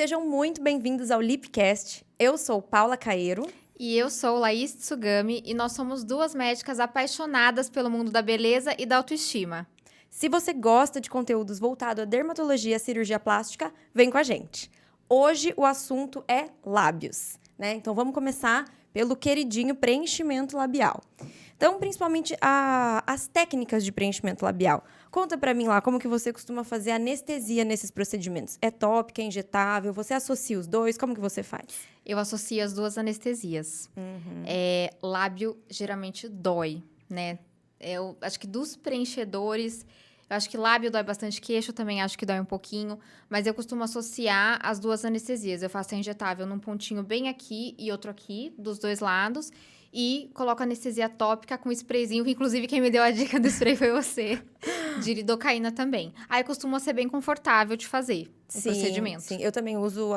Sejam muito bem-vindos ao Lipcast. Eu sou Paula Caeiro. E eu sou Laís Tsugami e nós somos duas médicas apaixonadas pelo mundo da beleza e da autoestima. Se você gosta de conteúdos voltados à dermatologia e cirurgia plástica, vem com a gente. Hoje o assunto é lábios, né? Então vamos começar pelo queridinho preenchimento labial. Então, principalmente as técnicas de preenchimento labial. Conta pra mim lá como que você costuma fazer anestesia nesses procedimentos. É tópica, é injetável? Você associa os dois? Como que você faz? Eu associo as duas anestesias. Lábio geralmente dói, né? Eu acho que dos preenchedores, eu acho que lábio dói bastante, queixo também acho que dói um pouquinho, mas eu costumo associar as duas anestesias. Eu faço a injetável num pontinho bem aqui e outro aqui, dos dois lados, e coloco anestesia tópica com sprayzinho, que inclusive quem me deu a dica do spray foi você, de lidocaína também. Aí costuma ser bem confortável de fazer o procedimento. Sim, eu também uso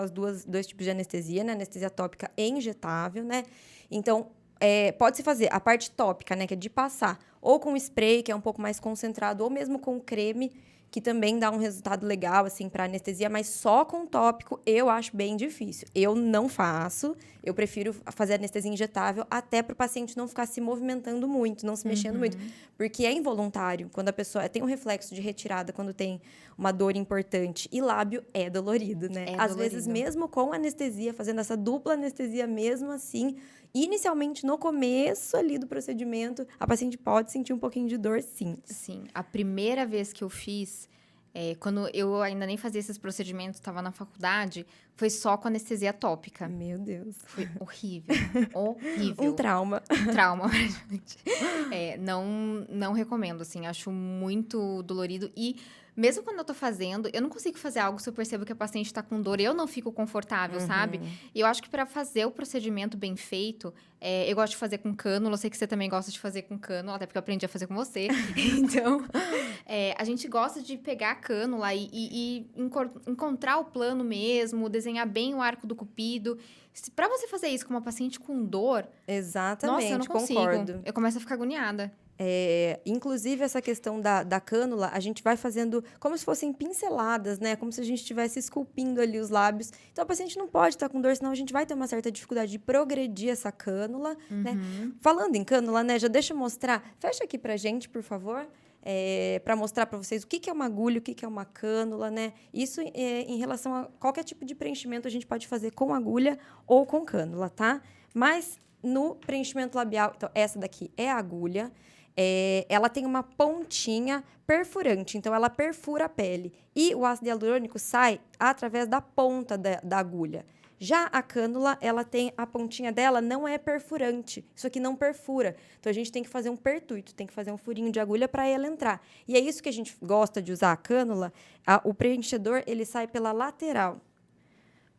dois tipos de anestesia, né? Anestesia tópica e injetável, né? Então, pode-se fazer a parte tópica, né? Que é de passar, ou com spray, que é um pouco mais concentrado, ou mesmo com creme, que também dá um resultado legal, assim, para anestesia, mas só com tópico eu acho bem difícil. Eu não faço, eu prefiro fazer anestesia injetável até para o paciente não ficar se movimentando muito, não se mexendo muito, porque é involuntário. Quando a pessoa tem um reflexo de retirada, quando tem uma dor importante, e lábio é dolorido, né? Às vezes, mesmo com anestesia, fazendo essa dupla anestesia mesmo assim, inicialmente, no começo ali do procedimento, a paciente pode sentir um pouquinho de dor, sim. Sim. A primeira vez que eu fiz, quando eu ainda nem fazia esses procedimentos, estava na faculdade, foi só com anestesia tópica. Meu Deus. Foi horrível. Horrível. Um trauma. Trauma, praticamente. Não recomendo, assim. Acho muito dolorido. E mesmo quando eu tô fazendo, eu não consigo fazer algo se eu percebo que a paciente tá com dor e eu não fico confortável, sabe? E eu acho que para fazer o procedimento bem feito, eu gosto de fazer com cânula. Eu sei que você também gosta de fazer com cânula, até porque eu aprendi a fazer com você. Então, a gente gosta de pegar a cânula e encontrar o plano mesmo, desenhar bem o arco do cupido. Para você fazer isso com uma paciente com dor... Exatamente, nossa, eu não consigo. concordo. Eu começo a ficar agoniada. Inclusive, essa questão da cânula, a gente vai fazendo como se fossem pinceladas, né? Como se a gente estivesse esculpindo ali os lábios. Então, a paciente não pode estar com dor, senão a gente vai ter uma certa dificuldade de progredir essa cânula, né? Falando em cânula, né? Já deixa eu mostrar. Fecha aqui pra gente, por favor. Para mostrar para vocês o que é uma agulha, o que é uma cânula, né? Isso em relação a qualquer tipo de preenchimento a gente pode fazer com agulha ou com cânula, tá? Mas no preenchimento labial, então essa daqui é a agulha. Ela tem uma pontinha perfurante, então ela perfura a pele. E o ácido hialurônico sai através da ponta da agulha. Já a cânula, ela tem a pontinha dela, não é perfurante. Isso aqui não perfura. Então, a gente tem que fazer um pertuito, tem que fazer um furinho de agulha para ela entrar. E é isso que a gente gosta de usar a cânula. O preenchedor, ele sai pela lateral.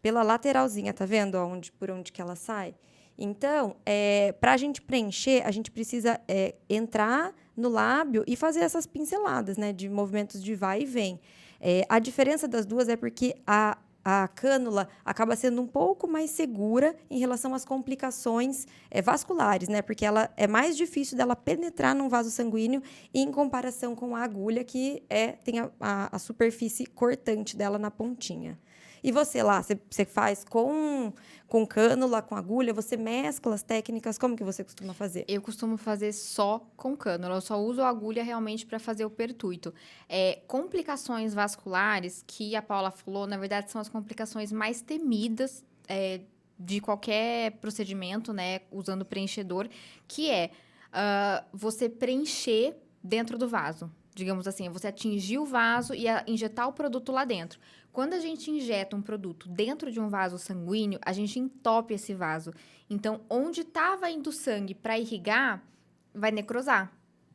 Pela lateralzinha, tá vendo? Por onde que ela sai? Então, para a gente preencher, a gente precisa entrar no lábio e fazer essas pinceladas, né? De movimentos de vai e vem. A diferença das duas é porque a cânula acaba sendo um pouco mais segura em relação às complicações vasculares, né? Porque ela é mais difícil dela penetrar num vaso sanguíneo em comparação com a agulha, que tem a superfície cortante dela na pontinha. E você lá, você faz com cânula, com agulha? Você mescla as técnicas? Como que você costuma fazer? Eu costumo fazer só com cânula. Eu só uso a agulha realmente para fazer o pertuito. Complicações vasculares, que a Paula falou, na verdade, são as complicações mais temidas de qualquer procedimento, né? Usando preenchedor, que você preencher dentro do vaso. Digamos assim, você atingir o vaso e injetar o produto lá dentro. Quando a gente injeta um produto dentro de um vaso sanguíneo, a gente entope esse vaso. Então, onde estava indo sangue para irrigar, vai necrosar,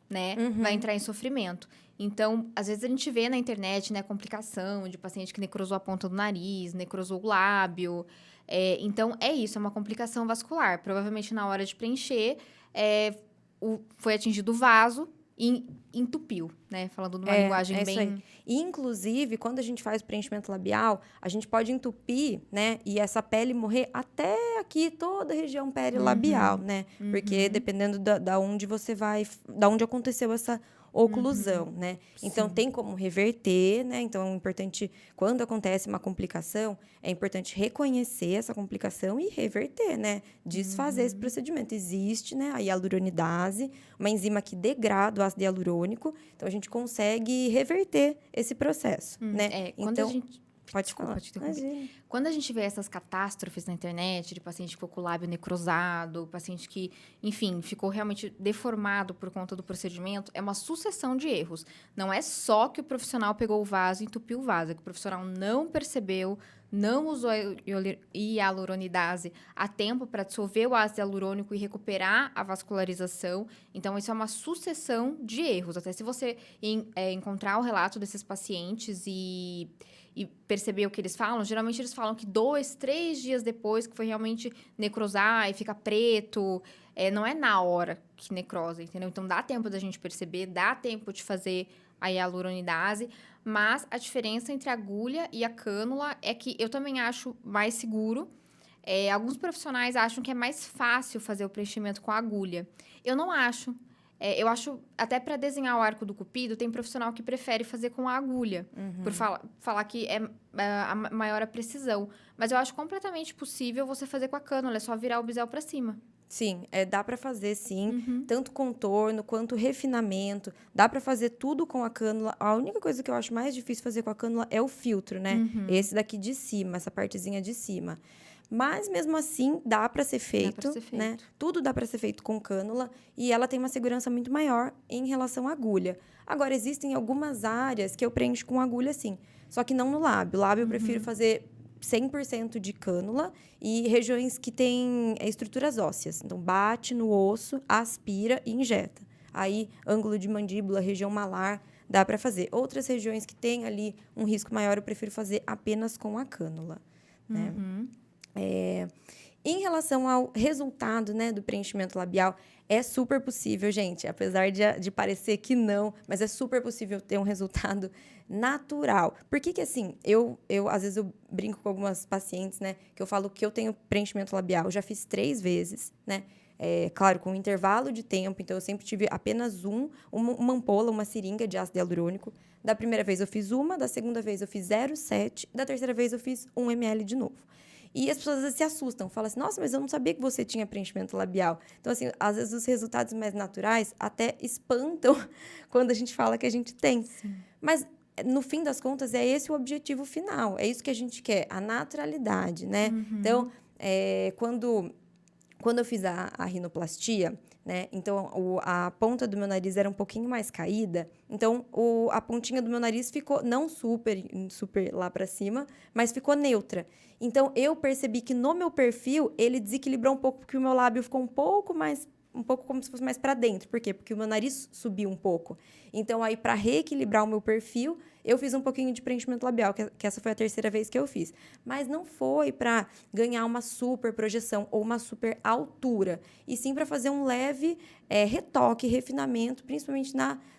né? Vai entrar em sofrimento. Então, às vezes a gente vê na internet, né, complicação de paciente que necrosou a ponta do nariz, necrosou o lábio. Então, é isso, é uma complicação vascular. Provavelmente, na hora de preencher, foi atingido o vaso e entupiu, né? Falando numa linguagem bem... Isso aí. E, inclusive, quando a gente faz o preenchimento labial, a gente pode entupir, né? E essa pele morrer até aqui, toda a região perilabial, né? Porque dependendo da onde você vai... Da onde aconteceu oclusão, né? Então, Sim. tem como reverter, né? Então, é importante, quando acontece uma complicação, é importante reconhecer essa complicação e reverter, né? Desfazer esse procedimento. Existe, né, a hialuronidase, uma enzima que degrada o ácido hialurônico, então a gente consegue reverter esse processo, né? Quando a Então, gente... pode Desculpa falar. te interromper. Imagina. Quando a gente vê essas catástrofes na internet, de paciente que ficou com o lábio necrosado, paciente que, enfim, ficou realmente deformado por conta do procedimento, é uma sucessão de erros. Não é só que o profissional pegou o vaso e entupiu o vaso, é que o profissional não percebeu, não usou a hialuronidase a tempo para dissolver o ácido hialurônico e recuperar a vascularização. Então, isso é uma sucessão de erros. Até se você encontrar o relato desses pacientes e perceber o que eles falam, geralmente eles falam que 2, 3 dias depois que foi realmente necrosar e fica preto, não é na hora que necrosa, entendeu? Então, dá tempo da gente perceber, dá tempo de fazer a hialuronidase, mas a diferença entre a agulha e a cânula é que eu também acho mais seguro. Alguns profissionais acham que é mais fácil fazer o preenchimento com a agulha. Eu não acho. Eu acho, até para desenhar o arco do cupido, tem profissional que prefere fazer com a agulha, por falar que é a maior a precisão. Mas eu acho completamente possível você fazer com a cânula, é só virar o bisel para cima. Sim, dá para fazer sim, tanto contorno quanto refinamento, dá para fazer tudo com a cânula. A única coisa que eu acho mais difícil fazer com a cânula é o filtro, né? Esse daqui de cima, essa partezinha de cima. Mas mesmo assim, dá para ser feito, né? Tudo dá para ser feito com cânula e ela tem uma segurança muito maior em relação à agulha. Agora, existem algumas áreas que eu preencho com agulha, sim, só que não no lábio. Lábio eu prefiro fazer 100% de cânula e regiões que têm estruturas ósseas. Então, bate no osso, aspira e injeta. Aí, ângulo de mandíbula, região malar, dá para fazer. Outras regiões que têm ali um risco maior, eu prefiro fazer apenas com a cânula, né? Em relação ao resultado, né, do preenchimento labial, é super possível, gente, apesar de parecer que não, mas é super possível ter um resultado natural. Por que assim, às vezes eu brinco com algumas pacientes, né, que eu falo que eu tenho preenchimento labial, eu já fiz 3 vezes, né, claro, com um intervalo de tempo, então eu sempre tive apenas uma ampola, uma seringa de ácido hialurônico. Da primeira vez eu fiz uma, da segunda vez eu fiz 0,7, da terceira vez eu fiz 1 ml de novo. E as pessoas às vezes se assustam, falam assim, nossa, mas eu não sabia que você tinha preenchimento labial. Então, assim, às vezes os resultados mais naturais até espantam quando a gente fala que a gente tem. Sim. Mas, no fim das contas, é esse o objetivo final. É isso que a gente quer, a naturalidade, né? Então, quando eu fiz a rinoplastia, né? Então, a ponta do meu nariz era um pouquinho mais caída. Então, a pontinha do meu nariz ficou não super lá para cima, mas ficou neutra. Então, eu percebi que no meu perfil, ele desequilibrou um pouco, porque o meu lábio ficou um pouco como se fosse mais para dentro. Por quê? Porque o meu nariz subiu um pouco. Então, aí, para reequilibrar o meu perfil, eu fiz um pouquinho de preenchimento labial, que essa foi a terceira vez que eu fiz. Mas não foi para ganhar uma super projeção ou uma super altura, e sim para fazer um leve retoque, refinamento, principalmente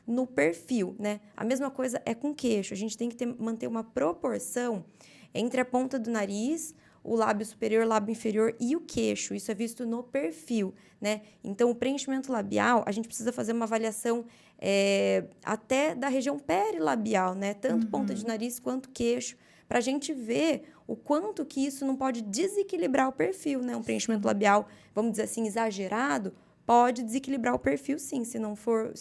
no perfil, né? A mesma coisa é com queixo. A gente tem que manter uma proporção entre a ponta do nariz, o lábio superior, lábio inferior e o queixo. Isso é visto no perfil, né? Então, o preenchimento labial, a gente precisa fazer uma avaliação até da região perilabial, né? Tanto ponta de nariz quanto queixo, para a gente ver o quanto que isso não pode desequilibrar o perfil, né? Um preenchimento labial, vamos dizer assim, exagerado, pode desequilibrar o perfil, sim, se não for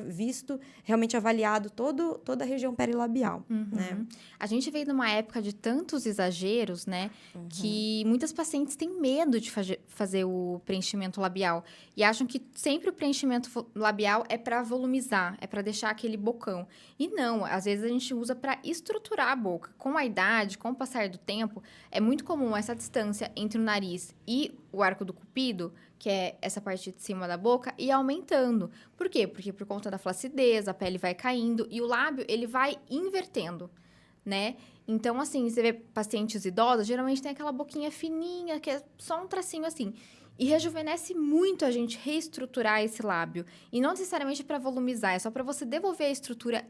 visto, realmente avaliado toda a região perilabial, né? A gente veio numa época de tantos exageros, né? Que muitas pacientes têm medo de fazer o preenchimento labial. E acham que sempre o preenchimento labial é para volumizar, é para deixar aquele bocão. E não, às vezes a gente usa para estruturar a boca. Com a idade, com o passar do tempo, é muito comum essa distância entre o nariz e o arco do cupido, que é essa parte de cima da boca, e aumentando. Por quê? Porque por conta da flacidez, a pele vai caindo e o lábio, ele vai invertendo, né? Então, assim, você vê pacientes idosas, geralmente tem aquela boquinha fininha, que é só um tracinho assim. E rejuvenesce muito a gente reestruturar esse lábio. E não necessariamente para volumizar, é só para você devolver a estrutura,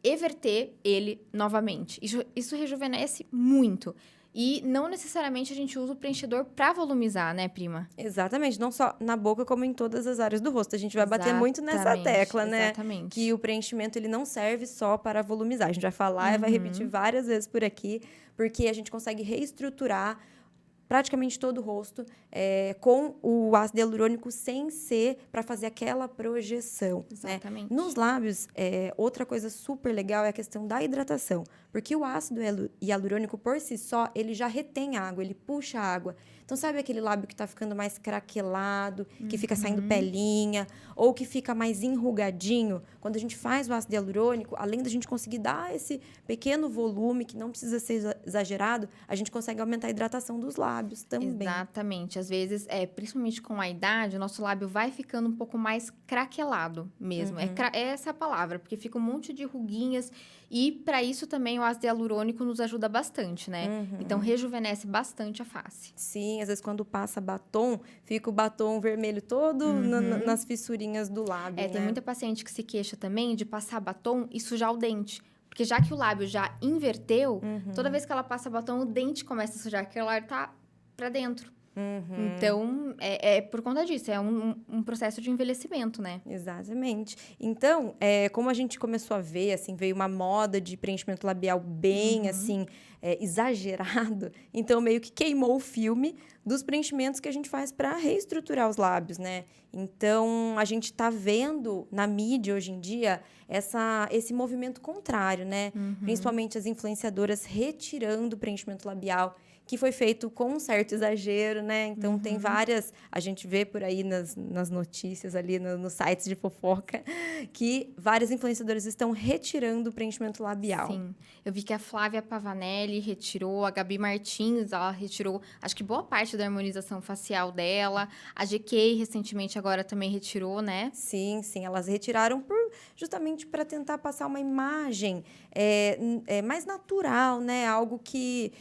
everter ele novamente. Isso rejuvenesce muito. E não necessariamente a gente usa o preenchedor para volumizar, né, prima? Exatamente, não só na boca, como em todas as áreas do rosto. A gente vai bater muito nessa tecla, né? Exatamente. Que o preenchimento, ele não serve só para volumizar. A gente vai falar e vai repetir Uhum. várias vezes por aqui, porque a gente consegue reestruturar praticamente todo o rosto com o ácido hialurônico sem ser para fazer aquela projeção, né? Exatamente. Nos lábios, outra coisa super legal é a questão da hidratação, porque o ácido hialurônico por si só, ele já retém água, ele puxa água. Então, sabe aquele lábio que tá ficando mais craquelado, que fica saindo pelinha, ou que fica mais enrugadinho? Quando a gente faz o ácido hialurônico, além da gente conseguir dar esse pequeno volume, que não precisa ser exagerado, a gente consegue aumentar a hidratação dos lábios também. Exatamente. Às vezes, principalmente com a idade, o nosso lábio vai ficando um pouco mais craquelado mesmo. É essa a palavra, porque fica um monte de ruguinhas. E, para isso, também o ácido hialurônico nos ajuda bastante, né? Então, rejuvenesce bastante a face. Sim, às vezes quando passa batom, fica o batom vermelho todo nas fissurinhas do lábio, Tem né? muita paciente que se queixa também de passar batom e sujar o dente. Porque já que o lábio já inverteu, toda vez que ela passa batom, o dente começa a sujar, porque ela tá pra dentro. Então, por conta disso, é um processo de envelhecimento, né? Exatamente. Então, como a gente começou a ver, assim, veio uma moda de preenchimento labial bem, assim, exagerado. Então, meio que queimou o filme dos preenchimentos que a gente faz para reestruturar os lábios, né? Então, a gente tá vendo na mídia hoje em dia esse movimento contrário, né? Principalmente as influenciadoras retirando o preenchimento labial, que foi feito com um certo exagero, né? Então, tem várias... A gente vê por aí nas notícias ali, nos sites de fofoca, que várias influenciadoras estão retirando o preenchimento labial. Sim. Eu vi que a Flávia Pavanelli retirou, a Gabi Martins, ela retirou, acho que boa parte da harmonização facial dela. A GK, recentemente, agora também retirou, né? Sim, sim. Elas retiraram justamente para tentar passar uma imagem mais natural, né? Algo que...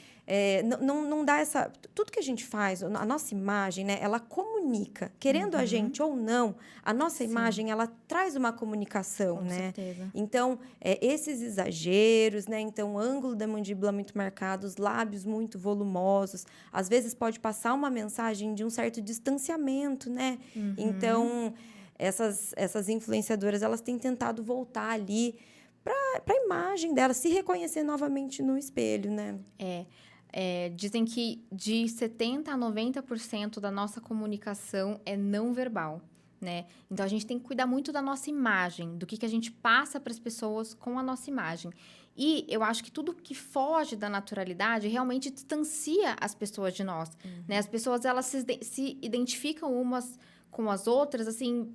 não dá essa... Tudo que a gente faz, a nossa imagem, né? Ela comunica. Querendo a gente ou não, a nossa imagem, ela traz uma comunicação, Com né? certeza. Então, esses exageros, né? Então, o ângulo da mandíbula muito marcado, os lábios muito volumosos. Às vezes, pode passar uma mensagem de um certo distanciamento, né? Então, essas influenciadoras, elas têm tentado voltar ali para a imagem delas, se reconhecer novamente no espelho, né? Dizem que de 70% a 90% da nossa comunicação é não verbal, né? Então, a gente tem que cuidar muito da nossa imagem, do que a gente passa para as pessoas com a nossa imagem. E eu acho que tudo que foge da naturalidade realmente distancia as pessoas de nós, né? As pessoas, elas se identificam umas com as outras, assim,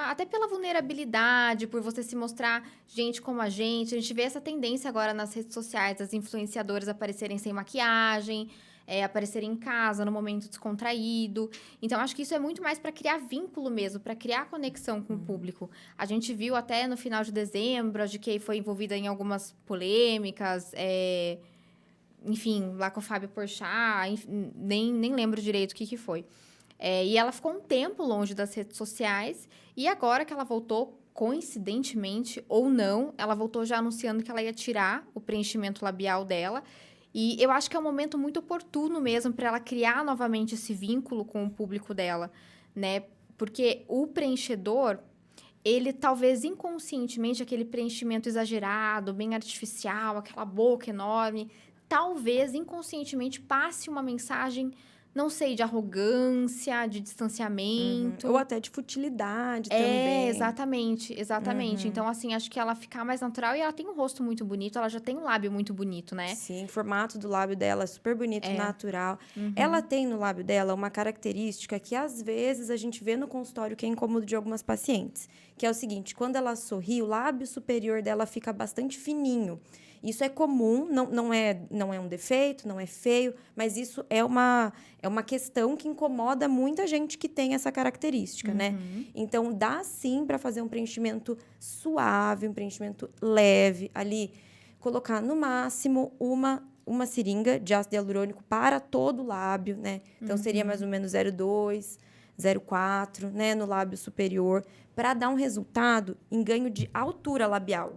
até pela vulnerabilidade, por você se mostrar gente como a gente. A gente vê essa tendência agora nas redes sociais, as influenciadoras aparecerem sem maquiagem, aparecerem em casa, no momento descontraído. Então, acho que isso é muito mais para criar vínculo mesmo, para criar conexão com o público. A gente viu até no final de dezembro, a GK foi envolvida em algumas polêmicas, enfim, lá com o Fábio Porchat, nem lembro direito o que foi. E ela ficou um tempo longe das redes sociais, e agora que ela voltou, coincidentemente ou não, ela voltou já anunciando que ela ia tirar o preenchimento labial dela. E eu acho que é um momento muito oportuno mesmo para ela criar novamente esse vínculo com o público dela, né? Porque o preenchedor, ele talvez inconscientemente, aquele preenchimento exagerado, bem artificial, aquela boca enorme, talvez inconscientemente passe uma mensagem, não sei, de arrogância, de distanciamento. Ou até de futilidade também. Exatamente. Então, assim, acho que ela fica mais natural e ela tem um rosto muito bonito, ela já tem um lábio muito bonito, né? Sim, o formato do lábio dela é super bonito, natural. Ela tem no lábio dela uma característica que, às vezes, a gente vê no consultório que é incômodo de algumas pacientes, que é o seguinte: quando ela sorri, o lábio superior dela fica bastante fininho. Isso é comum, não é um defeito, não é feio, mas isso é uma questão que incomoda muita gente que tem essa característica, né? Então, dá sim para fazer um preenchimento suave, um preenchimento leve ali, colocar no máximo uma seringa de ácido hialurônico para todo o lábio, né? Então, seria mais ou menos 0,2, 0,4, né, no lábio superior, para dar um resultado em ganho de altura labial,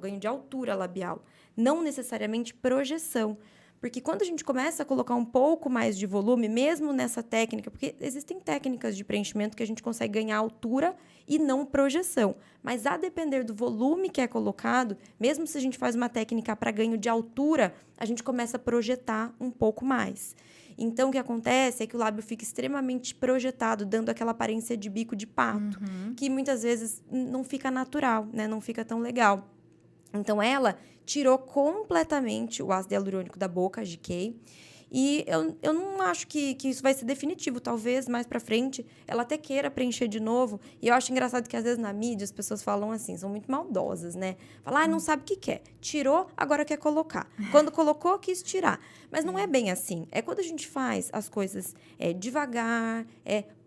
não necessariamente projeção. Porque quando a gente começa a colocar um pouco mais de volume, mesmo nessa técnica, porque existem técnicas de preenchimento que a gente consegue ganhar altura e não projeção. Mas a depender do volume que é colocado, mesmo se a gente faz uma técnica para ganho de altura, a gente começa a projetar um pouco mais. Então, o que acontece é que o lábio fica extremamente projetado, dando aquela aparência de bico de pato, que muitas vezes não fica natural, né? Não fica tão legal. Então, ela tirou completamente o ácido hialurônico da boca, a GK. E eu não acho que isso vai ser definitivo. Talvez, mais pra frente, ela até queira preencher de novo. E eu acho engraçado que, às vezes, na mídia, as pessoas falam assim, são muito maldosas, né? Falam, não sabe o que quer. Tirou, agora quer colocar. Quando colocou, quis tirar. Mas não é bem assim. É quando a gente faz as coisas devagar,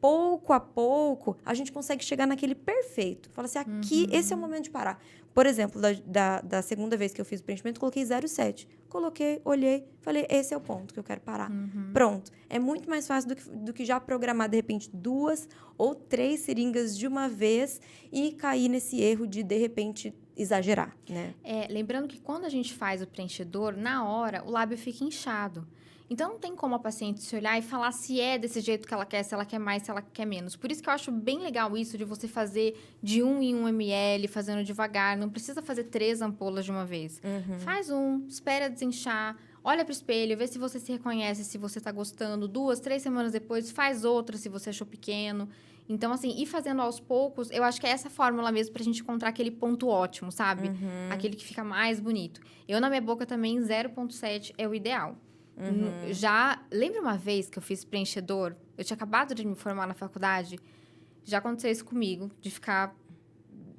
pouco a pouco, a gente consegue chegar naquele perfeito. Fala assim, aqui, esse é o momento de parar. Por exemplo, da segunda vez que eu fiz o preenchimento, coloquei 0,7. Coloquei, olhei, falei, esse é o ponto que eu quero parar. Pronto. É muito mais fácil do que já programar, de repente, 2 ou 3 seringas de uma vez e cair nesse erro de repente, exagerar, né? Lembrando que quando a gente faz o preenchedor, na hora, o lábio fica inchado. Então, não tem como a paciente se olhar e falar se é desse jeito que ela quer, se ela quer mais, se ela quer menos. Por isso que eu acho bem legal isso de você fazer de 1 em 1 ml, fazendo devagar. Não precisa fazer 3 ampolas de uma vez. Faz espera desinchar, olha pro espelho, vê se você se reconhece, se você tá gostando. 2, 3 semanas depois, faz outra se você achou pequeno. Então, assim, ir fazendo aos poucos, eu acho que é essa fórmula mesmo pra gente encontrar aquele ponto ótimo, sabe? Aquele que fica mais bonito. Eu, na minha boca, também, 0,7 é o ideal. Já, lembra uma vez que eu fiz preenchedor? Eu tinha acabado de me formar na faculdade. Já aconteceu isso comigo, de ficar,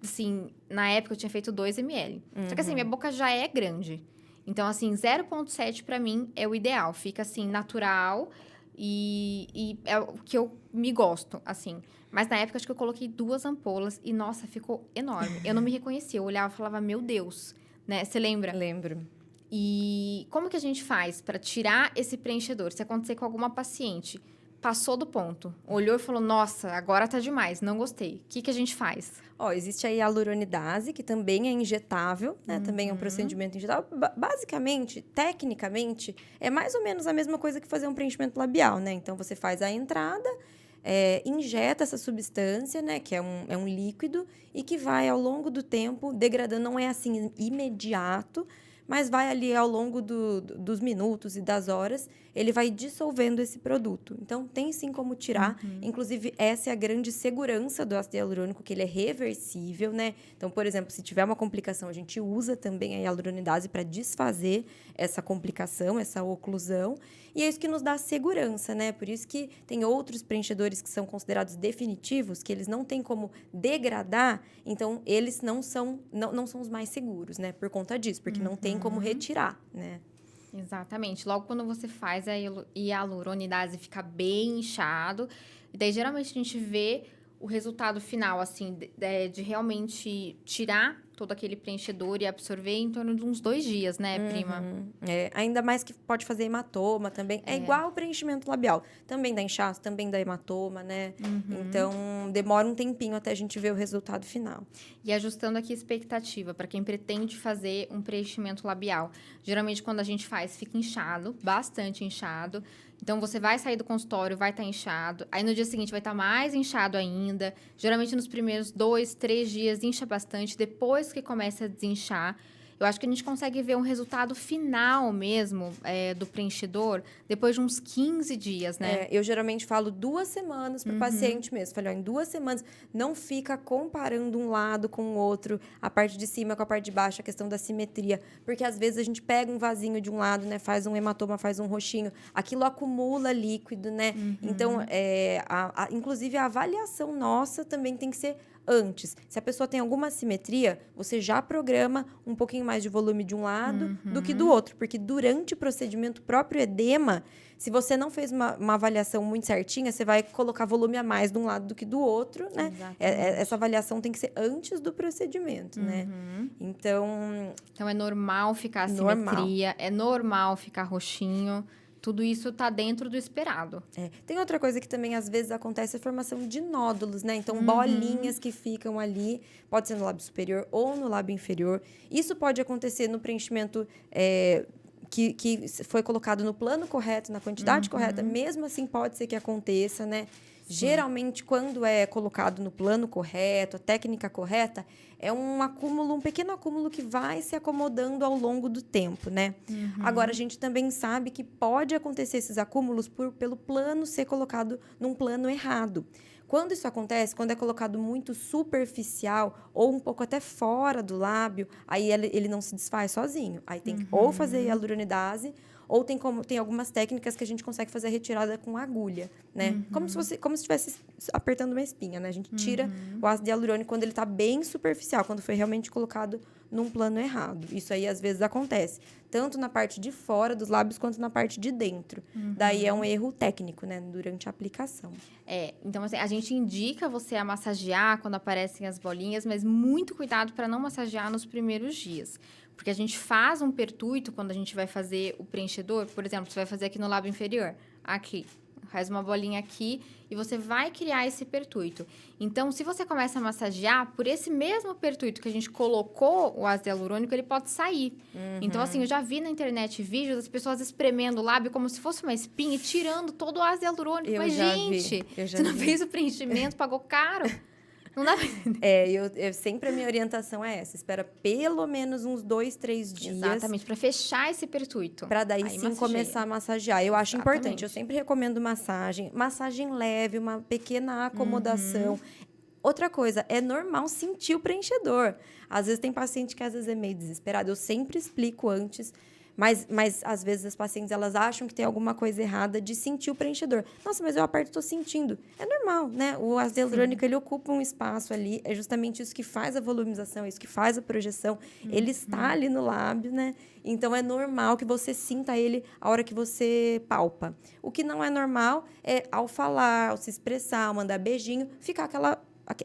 assim, na época eu tinha feito 2 ml. Só que assim, minha boca já é grande. Então, assim, 0,7 pra mim é o ideal. Fica, assim, natural e é o que eu me gosto, assim. Mas na época, acho que eu coloquei 2 ampolas e, nossa, ficou enorme. Eu não me reconhecia. Eu olhava e falava, meu Deus, né? Você lembra? Lembro. E como que a gente faz para tirar esse preenchedor? Se acontecer com alguma paciente, passou do ponto, olhou e falou, nossa, agora tá demais, não gostei. O que a gente faz? Existe a hialuronidase, que também é injetável, né? Também é um procedimento injetável. Basicamente, tecnicamente, é mais ou menos a mesma coisa que fazer um preenchimento labial, né? Então, você faz a entrada, injeta essa substância, né? Que é um líquido e que vai, ao longo do tempo, degradando. Não é assim, imediato, mas vai ali ao longo dos minutos e das horas, ele vai dissolvendo esse produto. Então, tem sim como tirar. Inclusive, essa é a grande segurança do ácido hialurônico, que ele é reversível, né? Então, por exemplo, se tiver uma complicação, a gente usa também a hialuronidase para desfazer essa complicação, essa oclusão. E é isso que nos dá segurança, né? Por isso que tem outros preenchedores que são considerados definitivos, que eles não têm como degradar, então eles não são os mais seguros, né? Por conta disso, porque não tem como retirar, né? Exatamente. Logo quando você faz a hialuronidase fica bem inchado, e daí geralmente a gente vê o resultado final, assim, de realmente tirar todo aquele preenchedor e absorver em torno de uns 2 dias, né, prima? Ainda mais que pode fazer hematoma também. É igual o preenchimento labial. Também dá inchaço, também dá hematoma, né? Então, demora um tempinho até a gente ver o resultado final. E ajustando aqui a expectativa, para quem pretende fazer um preenchimento labial. Geralmente, quando a gente faz, fica inchado, bastante inchado. Então, você vai sair do consultório, vai estar inchado. Aí, no dia seguinte, vai estar mais inchado ainda. Geralmente, nos primeiros 2, 3 dias, incha bastante. Depois que começa a desinchar, eu acho que a gente consegue ver um resultado final mesmo do preenchedor depois de uns 15 dias, né? Eu geralmente falo 2 semanas para o paciente mesmo. Falei, em 2 semanas, não fica comparando um lado com o outro, a parte de cima com a parte de baixo, a questão da simetria. Porque, às vezes, a gente pega um vasinho de um lado, né? Faz um hematoma, faz um roxinho. Aquilo acumula líquido, né? Então, inclusive, a avaliação nossa também tem que ser antes. Se a pessoa tem alguma assimetria, você já programa um pouquinho mais de volume de um lado do que do outro. Porque durante o procedimento, próprio edema, se você não fez uma avaliação muito certinha, você vai colocar volume a mais de um lado do que do outro, né? Essa avaliação tem que ser antes do procedimento, né? Então, é normal ficar assimetria, é normal ficar roxinho. Tudo isso tá dentro do esperado. Tem outra coisa que também, às vezes, acontece, a formação de nódulos, né? Então, bolinhas que ficam ali, pode ser no lábio superior ou no lábio inferior. Isso pode acontecer no preenchimento que foi colocado no plano correto, na quantidade correta, mesmo assim pode ser que aconteça, né? Geralmente, quando é colocado no plano correto, a técnica correta, é um pequeno acúmulo que vai se acomodando ao longo do tempo, né? Agora, a gente também sabe que pode acontecer esses acúmulos pelo plano ser colocado num plano errado. Quando isso acontece, quando é colocado muito superficial ou um pouco até fora do lábio, aí ele não se desfaz sozinho. Aí tem que ou fazer hialuronidase, ou tem algumas técnicas que a gente consegue fazer a retirada com agulha, né? Como se estivesse apertando uma espinha, né? A gente tira o ácido hialurônico quando ele está bem superficial, quando foi realmente colocado num plano errado. Isso aí, às vezes, acontece. Tanto na parte de fora dos lábios, quanto na parte de dentro. Daí é um erro técnico, né? Durante a aplicação. Então assim, a gente indica você a massagear quando aparecem as bolinhas, mas muito cuidado para não massagear nos primeiros dias. Porque a gente faz um pertuito quando a gente vai fazer o preenchedor. Por exemplo, você vai fazer aqui no lábio inferior. Aqui. Faz uma bolinha aqui e você vai criar esse pertuito. Então, se você começa a massagear, por esse mesmo pertuito que a gente colocou o ácido hialurônico, ele pode sair. Então, assim, eu já vi na internet vídeos das pessoas espremendo o lábio como se fosse uma espinha e tirando todo o ácido hialurônico. Mas, gente, você não fez o preenchimento, pagou caro. Não dá pra entender. Sempre a minha orientação é essa. Espera pelo menos uns 2, 3 dias. Exatamente, para fechar esse pertuito. Para daí sim massageia. Começar a massagear. Eu acho Exatamente. importante. Eu sempre recomendo massagem. Massagem leve, uma pequena acomodação. Outra coisa, é normal sentir o preenchedor. Às vezes tem paciente que às vezes é meio desesperado. Eu sempre explico antes. Mas às vezes as pacientes, elas acham que tem alguma coisa errada de sentir o preenchedor. Nossa, mas eu aperto e estou sentindo. É normal, né? O ácido hialurônico, ele ocupa um espaço ali. É justamente isso que faz a volumização, é isso que faz a projeção. Ele está ali no lábio, né? Então, é normal que você sinta ele a hora que você palpa. O que não é normal é, ao falar, ao se expressar, ao mandar beijinho, ficar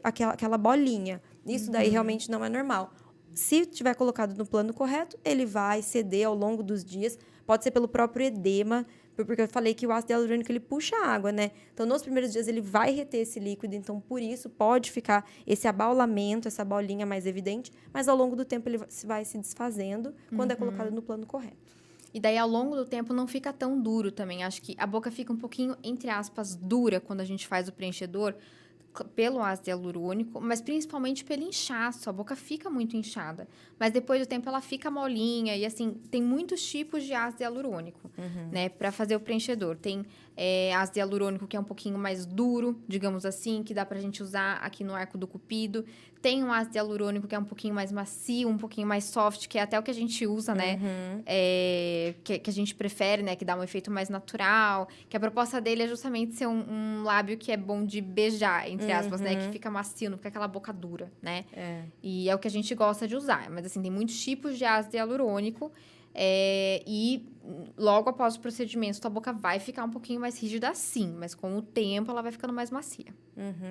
aquela bolinha. Isso daí realmente não é normal. Se tiver colocado no plano correto, ele vai ceder ao longo dos dias. Pode ser pelo próprio edema, porque eu falei que o ácido hialurônico, ele puxa água, né? Então, nos primeiros dias, ele vai reter esse líquido. Então, por isso, pode ficar esse abaulamento, essa bolinha mais evidente. Mas, ao longo do tempo, ele vai se desfazendo quando é colocado no plano correto. E daí, ao longo do tempo, não fica tão duro também. Acho que a boca fica um pouquinho, entre aspas, dura quando a gente faz o preenchedor, pelo ácido hialurônico, mas principalmente pelo inchaço. A boca fica muito inchada. Mas depois do tempo ela fica molinha. E assim, tem muitos tipos de ácido hialurônico, né? Para fazer o preenchedor. Tem ácido hialurônico que é um pouquinho mais duro, digamos assim, que dá pra gente usar aqui no arco do cupido. Tem um ácido hialurônico que é um pouquinho mais macio, um pouquinho mais soft, que é até o que a gente usa, né? Que a gente prefere, né? Que dá um efeito mais natural. Que a proposta dele é justamente ser um lábio que é bom de beijar, entre aspas, né? Que fica macio, não fica aquela boca dura, né? E é o que a gente gosta de usar. Mas, assim, tem muitos tipos de ácido hialurônico. E logo após o procedimento, sua boca vai ficar um pouquinho mais rígida, sim. Mas com o tempo, ela vai ficando mais macia.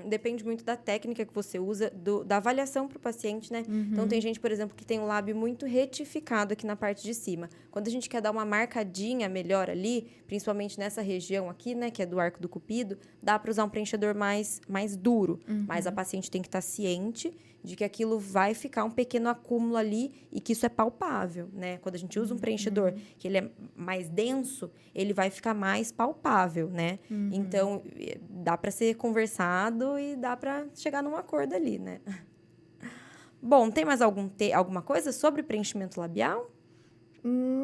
Depende muito da técnica que você usa, da avaliação para o paciente, né? Então, tem gente, por exemplo, que tem um lábio muito retificado aqui na parte de cima. Quando a gente quer dar uma marcadinha melhor ali, principalmente nessa região aqui, né? Que é do arco do cupido, dá para usar um preenchedor mais duro. Mas a paciente tem que estar ciente de que aquilo vai ficar um pequeno acúmulo ali e que isso é palpável, né? Quando a gente usa um preenchedor que ele é mais denso, ele vai ficar mais palpável, né? Então, dá para ser conversado e dá para chegar num acordo ali, né? Bom, tem mais alguma coisa sobre preenchimento labial?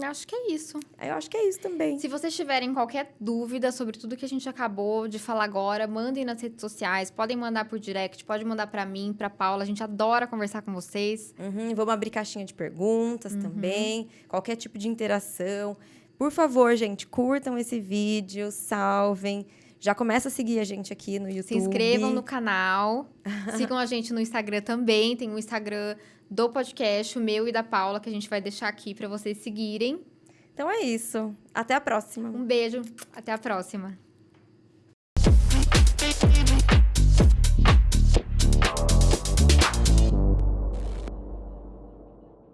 Acho que é isso. Eu acho que é isso também. Se vocês tiverem qualquer dúvida sobre tudo que a gente acabou de falar agora, mandem nas redes sociais, podem mandar por direct, pode mandar pra mim, pra Paula, a gente adora conversar com vocês. Vamos abrir caixinha de perguntas também, qualquer tipo de interação. Por favor, gente, curtam esse vídeo, salvem. Já começa a seguir a gente aqui no YouTube. Se inscrevam no canal, sigam a gente no Instagram também, tem o Instagram do podcast, o meu e da Paula, que a gente vai deixar aqui para vocês seguirem. Então é isso. Até a próxima. Um beijo, até a próxima.